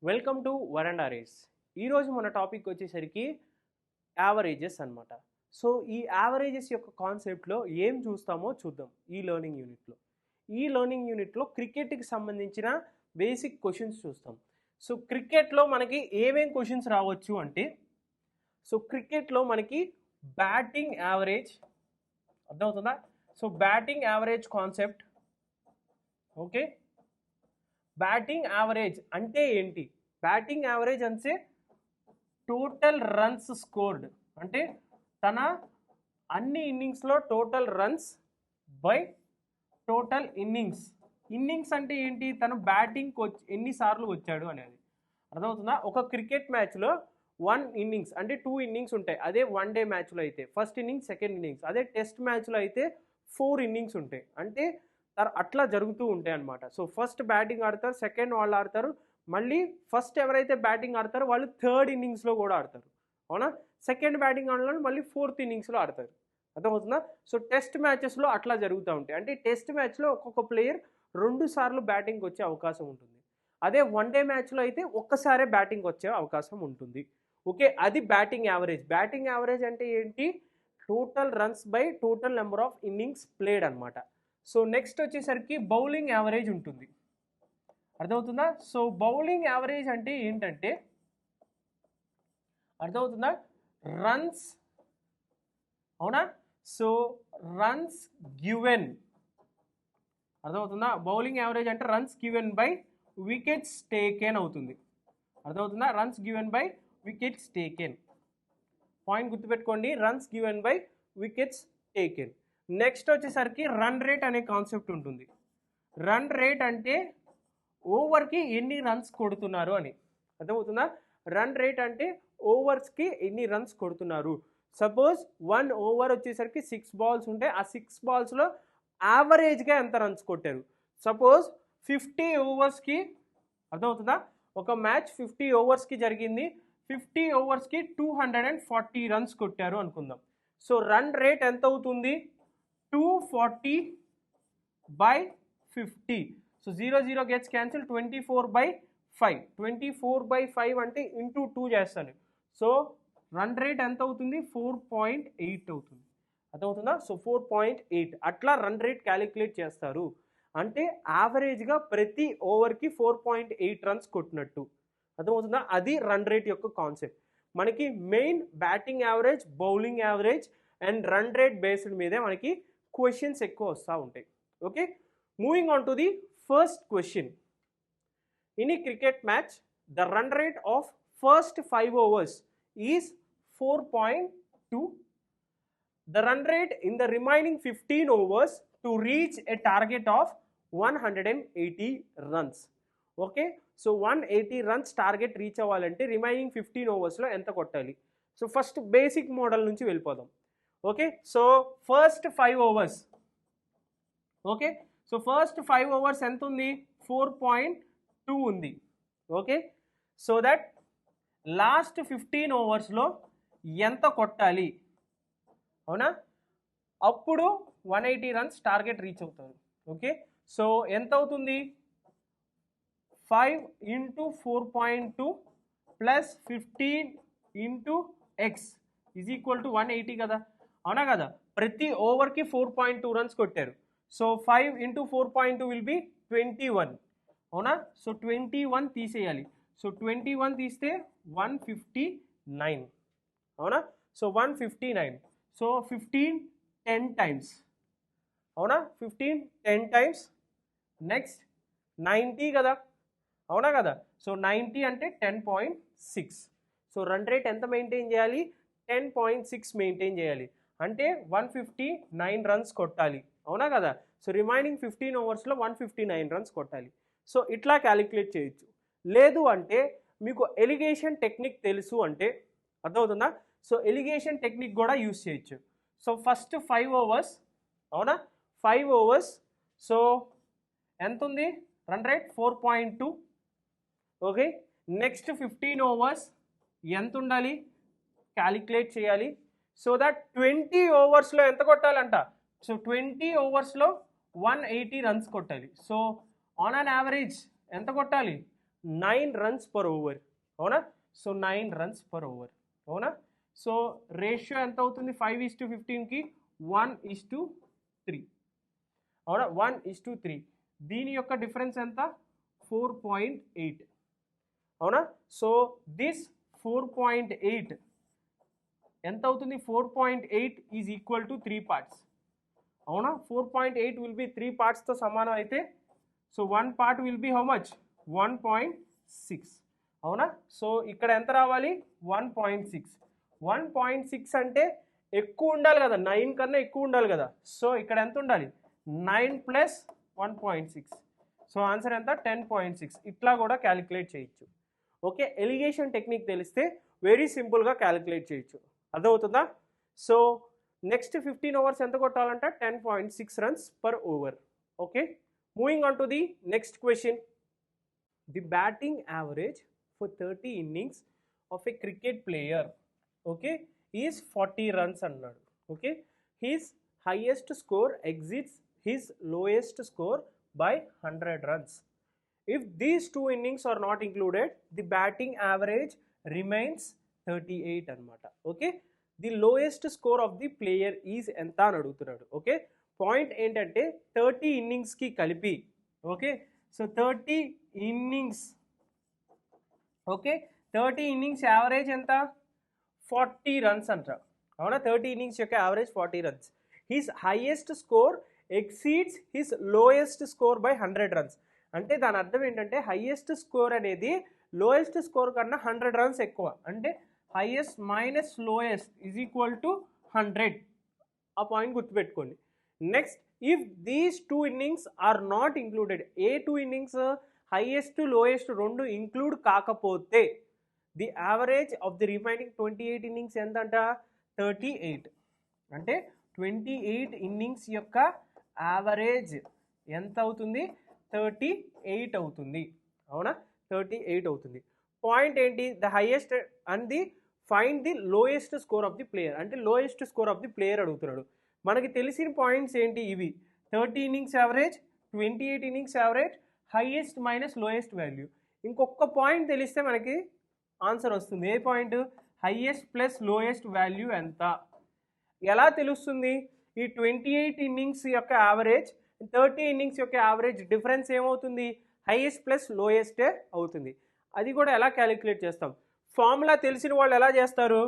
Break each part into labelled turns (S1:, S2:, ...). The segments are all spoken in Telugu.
S1: వెల్కమ్ టు వరండా రేస్. ఈరోజు మన టాపిక్ వచ్చేసరికి యావరేజెస్ అనమాట. సో ఈ యావరేజెస్ యొక్క కాన్సెప్ట్లో ఏం చూస్తామో చూద్దాం ఈ లెర్నింగ్ యూనిట్లో క్రికెట్కి సంబంధించిన బేసిక్ క్వశ్చన్స్ చూస్తాం. సో క్రికెట్లో మనకి ఏమేం క్వశ్చన్స్ రావచ్చు అంటే, సో క్రికెట్లో మనకి బ్యాటింగ్ యావరేజ్ అర్థమవుతుందా? So batting average concept, okay. Batting average అంటే ఏంటి? బ్యాటింగ్ యావరేజ్ అంటే టోటల్ రన్స్ స్కోర్డ్, అంటే తన అన్ని ఇన్నింగ్స్లో total runs by total innings అంటే ఏంటి? తను బ్యాటింగ్కి ఎన్నిసార్లు వచ్చాడు అనేది అర్థమవుతుందా? ఒక క్రికెట్ మ్యాచ్లో 1 ఇన్నింగ్స్ అంటే 2 ఇన్నింగ్స్ ఉంటాయి. అదే వన్ డే మ్యాచ్లో అయితే ఫస్ట్ ఇన్నింగ్స్, సెకండ్ ఇన్నింగ్స్. అదే టెస్ట్ మ్యాచ్లో అయితే 4 ఇన్నింగ్స్ ఉంటాయి. అంటే అట్లా జరుగుతూ ఉంటాయి అన్నమాట. సో ఫస్ట్ బ్యాటింగ్ ఆడతారు, సెకండ్ వాళ్ళు ఆడతారు, మళ్ళీ ఫస్ట్ ఎవరైతే బ్యాటింగ్ ఆడతారో వాళ్ళు థర్డ్ ఇన్నింగ్స్లో కూడా ఆడతారు, అవునా? సెకండ్ బ్యాటింగ్ ఆడలో మళ్ళీ ఫోర్త్ ఇన్నింగ్స్లో ఆడతారు. అర్థమవుతుందా? సో టెస్ట్ మ్యాచెస్లో అట్లా జరుగుతూ ఉంటాయి. అంటే టెస్ట్ మ్యాచ్లో ఒక్కొక్క ప్లేయర్ 2 సార్లు బ్యాటింగ్కి వచ్చే అవకాశం ఉంటుంది. అదే వన్ డే మ్యాచ్లో అయితే ఒక్కసారే బ్యాటింగ్ వచ్చే అవకాశం ఉంటుంది. ఓకే, అది బ్యాటింగ్ యావరేజ్. బ్యాటింగ్ యావరేజ్ అంటే ఏంటి? Total runs by total number of innings played అనమాట. సో నెక్స్ట్ వచ్చేసరికి బౌలింగ్ యావరేజ్ ఉంటుంది. అర్థమవుతుందా? సో బౌలింగ్ యావరేజ్ అంటే ఏంటంటే, అర్థమవుతుందా? రన్స్, అవునా? సో రన్స్ గివెన్, అర్థమవుతుందా? బౌలింగ్ యావరేజ్ అంటే runs given by wickets taken అవుతుంది. అర్థమవుతుందా? Runs given by wickets taken. Point గుర్తుపెట్టుకోండి, runs given by wickets taken. Next వచ్చేసరికి రన్ రేట్ అనే కాన్సెప్ట్ ఉంటుంది. రన్ రేట్ అంటే ఓవర్కి ఎన్ని రన్స్ కొడుతున్నారు అని. అర్థమవుతుందా? రన్ రేట్ అంటే ఓవర్స్కి ఎన్ని రన్స్ కొడుతున్నారు. సపోజ్ 1 ఓవర్ వచ్చేసరికి 6 బాల్స్ ఉంటే ఆ 6 బాల్స్లో యావరేజ్గా ఎంత రన్స్ కొట్టారు. సపోజ్ 50 ఓవర్స్కి, అర్థమవుతుందా? ఒక మ్యాచ్ 50 ఓవర్స్కి జరిగింది, 50 ఓవర్స్కి 240 రన్స్ కొట్టారు అనుకుందాం. సో రన్ రేట్ ఎంత అవుతుంది? 240/50. So 0 gets cancel, 24/5. 24/5 అంటే ఇంటూ 2 చేస్తాను. సో రన్ రేట్ ఎంత అవుతుంది? 4.8 అవుతుంది. అర్థమవుతుందా? సో 4.8 అట్లా రన్ రేట్ క్యాలిక్యులేట్ చేస్తారు. అంటే యావరేజ్గా ప్రతి ఓవర్కి 4.8 రన్స్ కొట్టినట్టు. అర్థమవుతుందా? అది రన్ రేట్ యొక్క కాన్సెప్ట్. మనకి main batting average, bowling average and run rate based మీదే మనకి క్వశ్చన్స్ ఎక్కువ వస్తూ ఉంటాయి. Okay, moving on to the first question. In a cricket match the run rate of first 5 overs is 4.2. The run rate in the remaining 15 overs to reach a target of 180 runs. Okay, so 180 runs target reach అవ్వాలంటే రిమైనింగ్ 15 ఓవర్స్లో ఎంత కొట్టాలి? సో ఫస్ట్ బేసిక్ మోడల్ నుంచి వెళ్ళిపోదాం. Okay, so first 5 overs, okay, so first 5 overs ఎంత ఉంది? 4.2 ఉంది. ఓకే, సో దట్ లాస్ట్ 15 ఓవర్స్లో ఎంత కొట్టాలి, అవునా? అప్పుడు 180 రన్స్ టార్గెట్ రీచ్ అవుతారు. ఓకే, సో ఎంత అవుతుంది? 5 × 4.2 plus 15 × x is equal to 180 కదా, అవునా కదా? ప్రతి ఓవర్కి 4.2 రన్స్ కొట్టారు. సో 5 × 4.2 విల్ బి 21, అవునా? సో 21 తీసేయాలి. సో 21 తీస్తే 159, అవునా? సో 159. సో 15 10 టైమ్స్, అవునా? 15 10 టైమ్స్. నెక్స్ట్ 90 కదా, అవునా కదా? సో 90 అంటే 10.6. సో రన్ రేట్ ఎంత మెయింటైన్ చేయాలి? 10.6 మెయింటైన్ చేయాలి. అంటే 159 రన్స్ కొట్టాలి, అవునా కదా? సో రిమైనింగ్ 15 ఓవర్స్లో 159 రన్స్ కొట్టాలి. సో ఇట్లా క్యాలిక్యులేట్ చేయొచ్చు. లేదు అంటే మీకు ఎలిగేషన్ టెక్నిక్ తెలుసు అంటే, అర్థమవుతుందా? సో ఎలిగేషన్ టెక్నిక్ కూడా యూస్ చేయొచ్చు. సో ఫస్ట్ 5 ఓవర్స్, అవునా? 5 ఓవర్స్, సో ఎంత ఉంది run rate? 4.2. Okay, next 15 overs ఎంత ఉండాలి? క్యాలిక్యులేట్ చేయాలి. సో దట్ 20 ఓవర్స్లో ఎంత కొట్టాలంట? సో 20 ఓవర్స్లో 180 రన్స్ కొట్టాలి. సో ఆన్ అన్ యావరేజ్ ఎంత కొట్టాలి? 9 runs per over. అవునా? So 9 runs per over. అవునా? సో రేషియో ఎంత అవుతుంది 5:15కి 1:3. అవునా? 1:3. దీని యొక్క డిఫరెన్స్ ఎంత 4.8. అవునా? సో దిస్ 4.8 ఎంత అవుతుంది 4.8 ఈజ్ ఈక్వల్ టు 3 parts. అవునా? 4.8 విల్ బి 3 partsతో సమానం అయితే so 1 part will be how much 1.6. అవునా? సో ఇక్కడ ఎంత రావాలి 1.6. 1.6 అంటే ఎక్కువ ఉండాలి కదా, 9 కన్నా ఎక్కువ ఉండాలి కదా. సో ఇక్కడ ఎంత ఉండాలి 9 ప్లస్ 1.6. సో ఆన్సర్ ఎంత 10.6. ఇట్లా కూడా క్యాలిక్యులేట్ చేయొచ్చు. ఓకే, ఎలిగేషన్ టెక్నిక్ తెలిస్తే వెరీ సింపుల్గా క్యాలిక్యులేట్ చేయొచ్చు. అర్థమవుతుందా? సో నెక్స్ట్ 15 overs ఎంత కొట్టాలంట 10.6 runs per over. Okay, moving on to the next question. The batting average for 30 innings of a cricket player, okay, is 40 runs అన్నాడు. Okay, his highest score exceeds his lowest score by 100 runs. If these two innings are not included, the batting average remains 38 అన్నమాట. Okay, the lowest score of the player is ఎంత అని అడుగుతున్నాడు. ఓకే, పాయింట్ ఏంటంటే 30 innings కలిపి, okay, so 30 innings, okay, 30 innings average ఎంత 40 runs అంట. అవునా? 30 innings యొక్క average 40 runs. His highest score exceeds his lowest score by 100 runs. అంటే దాని అర్థం ఏంటంటే హైయెస్ట్ స్కోర్ అనేది లోయెస్ట్ స్కోర్ కన్నా 100 runs ఎక్కువ. అంటే highest minus lowest is equal to 100. ఆ పాయింట్ గుర్తుపెట్టుకోండి. Next, if these 2 innings are not included, ఏ 2 innings హైయెస్ట్ లోయెస్ట్ రెండు ఇంక్లూడ్ కాకపోతే the average of the remaining 28 innings ఎంతంట 38. అంటే 28 innings యొక్క యావరేజ్ ఎంత అవుతుంది 38 అవుతుంది. అవునా? 38 అవుతుంది. పాయింట్ ఏంటి the highest and the find the lowest score of the player. అంటే lowest score of the player అడుగుతున్నాడు. మనకి తెలిసిన పాయింట్స్ ఏంటి ఇవి 30 innings average, 28 innings average, highest minus lowest value. ఇంకొక పాయింట్ తెలిస్తే మనకి ఆన్సర్ వస్తుంది. ఏ point highest plus lowest value ఎంత. ఎలా తెలుస్తుంది? ఈ 28 innings యొక్క యావరేజ్ 30 innings యొక్క యావరేజ్ డిఫరెన్స్ ఏమవుతుంది హైయెస్ట్ ప్లస్ లోయెస్టే అవుతుంది. అది కూడా ఎలా క్యాలిక్యులేట్ చేస్తాం? ఫార్ములా తెలిసిన వాళ్ళు ఎలా చేస్తారు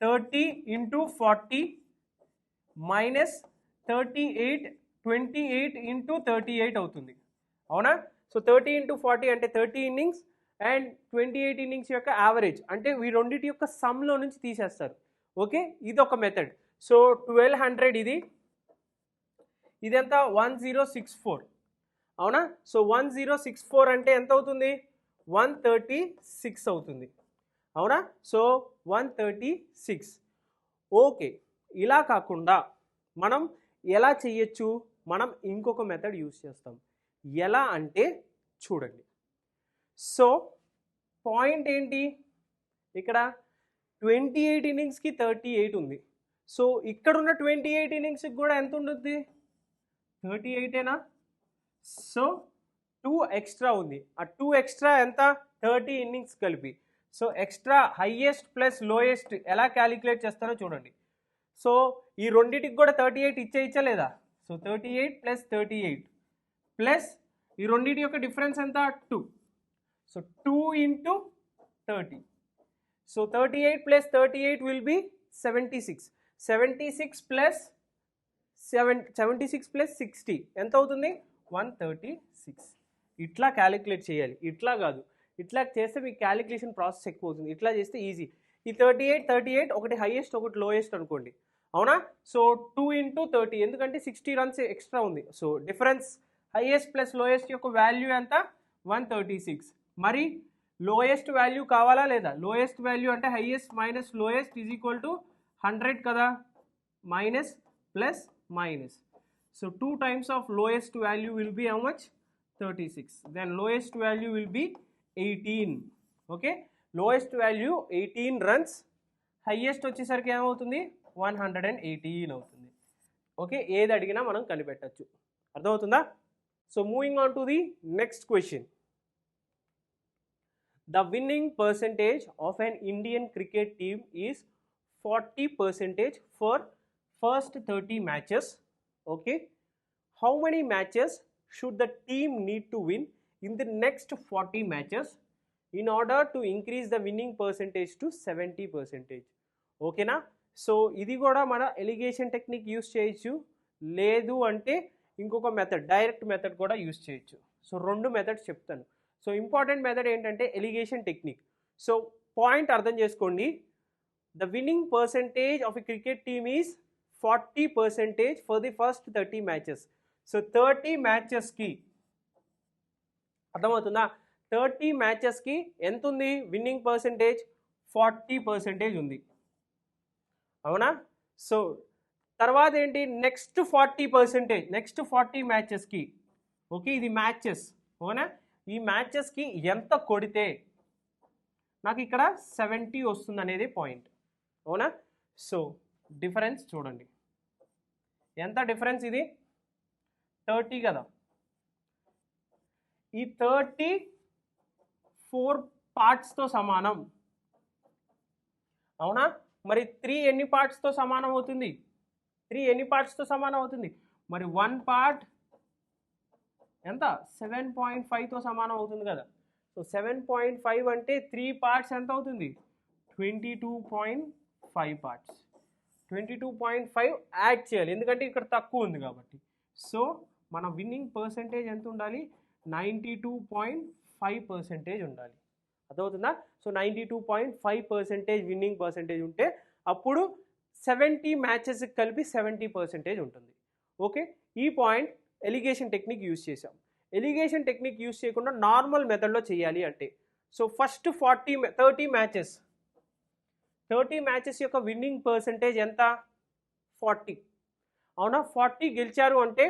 S1: 30 into 40 మైనస్ 38 28 into 38 అవుతుంది. అవునా? సో 30 into 40 అంటే 30 innings అండ్ 28 innings యొక్క యావరేజ్ అంటే ఈ రెండింటి యొక్క సమ్లో నుంచి తీసేస్తారు. ఓకే, ఇది ఒక మెథడ్. సో 1200 ఇదంతా 1064. అవునా? సో 1064 అంటే ఎంత అవుతుంది 136 అవుతుంది. అవునా? సో 136. ఓకే, ఇలా కాకుండా మనం ఎలా చేయొచ్చు? మనం ఇంకొక మెథడ్ యూజ్ చేస్తాం. ఎలా అంటే చూడండి. సో పాయింట్ ఏంటి ఇక్కడ 28 innings 38 ఉంది. సో ఇక్కడున్న 28 innings కూడా ఎంత ఉంటుంది 38ఏనా? సో 2 ఎక్స్ట్రా ఉంది. ఆ 2 ఎక్స్ట్రా ఎంత 30 innings కలిపి. So extra highest plus lowest ఎలా క్యాలిక్యులేట్ చేస్తారో చూడండి. సో ఈ రెండింటికి కూడా 38 ఇచ్చా లేదా? సో 38 ప్లస్ 38 ప్లస్ ఈ రెండింటి యొక్క డిఫరెన్స్ ఎంత 2. So 2 into 30. So 38 plus 38 will be 76. 76 plus 60 ఎంత అవుతుంది 136. ఇట్లా క్యాలిక్యులేట్ చేయాలి. ఇట్లా కాదు, ఇట్లా చేస్తే మీకు క్యాలిక్యులేషన్ ప్రాసెస్ ఎక్కువ అవుతుంది. ఇట్లా చేస్తే ఈజీ. ఈ 38 ఒకటి హైయెస్ట్ ఒకటి లోయెస్ట్ అనుకోండి. అవునా? సో 2 into 30 ఎందుకంటే 60 runs ఎక్స్ట్రా ఉంది. So difference highest plus lowest యొక్క వాల్యూ ఎంత 136. మరి లోయెస్ట్ వాల్యూ కావాలా లేదా? లోయెస్ట్ వాల్యూ అంటే highest minus lowest is equal to 100 కదా, minus plus minus. So 2 times of lowest value will be how much 36. Then lowest value will be 18. Okay, lowest value 18 runs, highest వచ్చేసరికి ఏమవుతుంది 118 అవుతుంది. ఓకే, ఏది అడిగినా మనం కనిపెట్టచ్చు. అర్థమవుతుందా? So moving on to the next question. the winning percentage of an Indian cricket team is 40% for first 30 matches. Okay, how many matches should the team need to win in the next 40 matches in order to increase the winning percentage to 70%? ఓకేనా? సో ఇది కూడా మన ఎలిగేషన్ టెక్నిక్ యూస్ చేయొచ్చు, లేదు అంటే ఇంకొక మెథడ్ డైరెక్ట్ మెథడ్ కూడా యూస్ చేయొచ్చు. సో రెండు మెథడ్స్ చెప్తాను. సో ఇంపార్టెంట్ మెథడ్ ఏంటంటే ఎలిగేషన్ టెక్నిక్. సో పాయింట్ అర్థం చేసుకోండి, the winning percentage of a cricket team is 40% for the first 30 matches. So 30 మ్యాచెస్కి అర్థమవుతుందా? 30 మ్యాచెస్కి ఎంత ఉంది విన్నింగ్ పర్సంటేజ్? 40% ఉంది, అవునా? సో తర్వాత ఏంటి, నెక్స్ట్ 40%, నెక్స్ట్ 40 మ్యాచెస్కి. ఓకే, ఇది మ్యాచెస్, అవునా? ఈ మ్యాచెస్కి ఎంత కొడితే నాకు ఇక్కడ 70 వస్తుంది అనేది పాయింట్, అవునా? సో డిఫరెన్స్ చూడండి, ఎంత డిఫరెన్స్ ఇది? 30 కదా. ఈ 30 4 పార్ట్స్తో సమానం, అవునా? మరి 3 ఎన్ని పార్ట్స్తో సమానం అవుతుంది? 3 ఎన్ని పార్ట్స్తో సమానం అవుతుంది? మరి 1 పార్ట్ ఎంత? 7.5తో సమానం అవుతుంది కదా. సో 7.5 అంటే 3 పార్ట్స్ ఎంత అవుతుంది? 22.5 పార్ట్స్. 22.5 యాడ్ చేయాలి, ఎందుకంటే ఇక్కడ తక్కువ ఉంది కాబట్టి. సో మన విన్నింగ్ పర్సంటేజ్ ఎంత ఉండాలి? 92.5% ఉండాలి. అర్థమవుతుందా? సో 92.5% విన్నింగ్ పర్సంటేజ్ ఉంటే అప్పుడు 70 మ్యాచెస్కి కలిపి 70% ఉంటుంది. ఓకే, ఈ పాయింట్ ఎలిగేషన్ టెక్నిక్ యూజ్ చేసాం. ఎలిగేషన్ టెక్నిక్ యూజ్ చేయకుండా నార్మల్ మెథడ్లో చేయాలి అంటే, సో ఫస్ట్ 30 మ్యాచెస్ యొక్క విన్నింగ్ పర్సంటేజ్ ఎంత? 40, అవునా? 40 గెలిచారు అంటే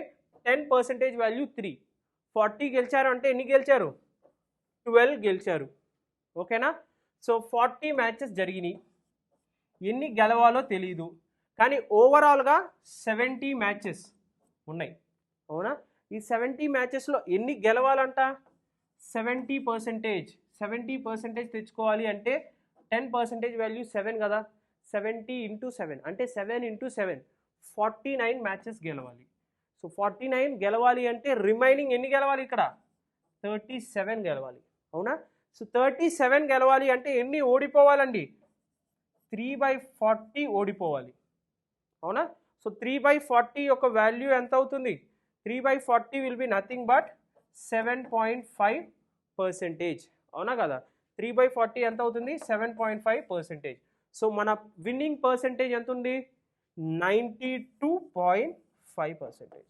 S1: 10% వాల్యూ 3. 40 గెలిచారు అంటే ఎన్ని గెలిచారు? 12 గెలిచారు, ఓకేనా? సో 40 మ్యాచెస్ జరిగినాయి, ఎన్ని గెలవాలో తెలీదు, కానీ ఓవరాల్గా 70 మ్యాచెస్ ఉన్నాయి, అవునా? ఈ 70 మ్యాచెస్లో ఎన్ని గెలవాలంట? 70% తెచ్చుకోవాలి అంటే 10% వాల్యూ 7 కదా. 70 × 7 అంటే 7 × 7 49 మ్యాచెస్ గెలవాలి. సో 49 గెలవాలి అంటే రిమైనింగ్ ఎన్ని గెలవాలి? ఇక్కడ 37 గెలవాలి, అవునా? సో 37 గెలవాలి అంటే ఎన్ని ఓడిపోవాలండి? 3/40 ఓడిపోవాలి, అవునా? సో 3/40 యొక్క వాల్యూ ఎంత అవుతుంది? 3/40 విల్ బి నథింగ్ బట్ 7.5%, అవునా కదా? 3/40 ఎంత అవుతుంది? 7.5%. సో మన విన్నింగ్ పర్సంటేజ్ ఎంత ఉంది? 92.5%.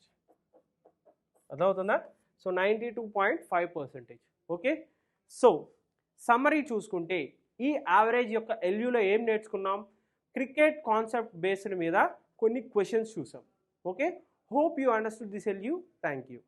S1: అర్థమవుతుందా? సో 92.5%. ఓకే, సో సమ్మరీ చూసుకుంటే ఈ యావరేజ్ యొక్క ఎల్యూలో ఏం నేర్చుకున్నాం? క్రికెట్ కాన్సెప్ట్ బేస్డ్ మీద కొన్ని క్వశ్చన్స్ చూసాం. Okay, hope you understood this ఎల్యూ. Thank you.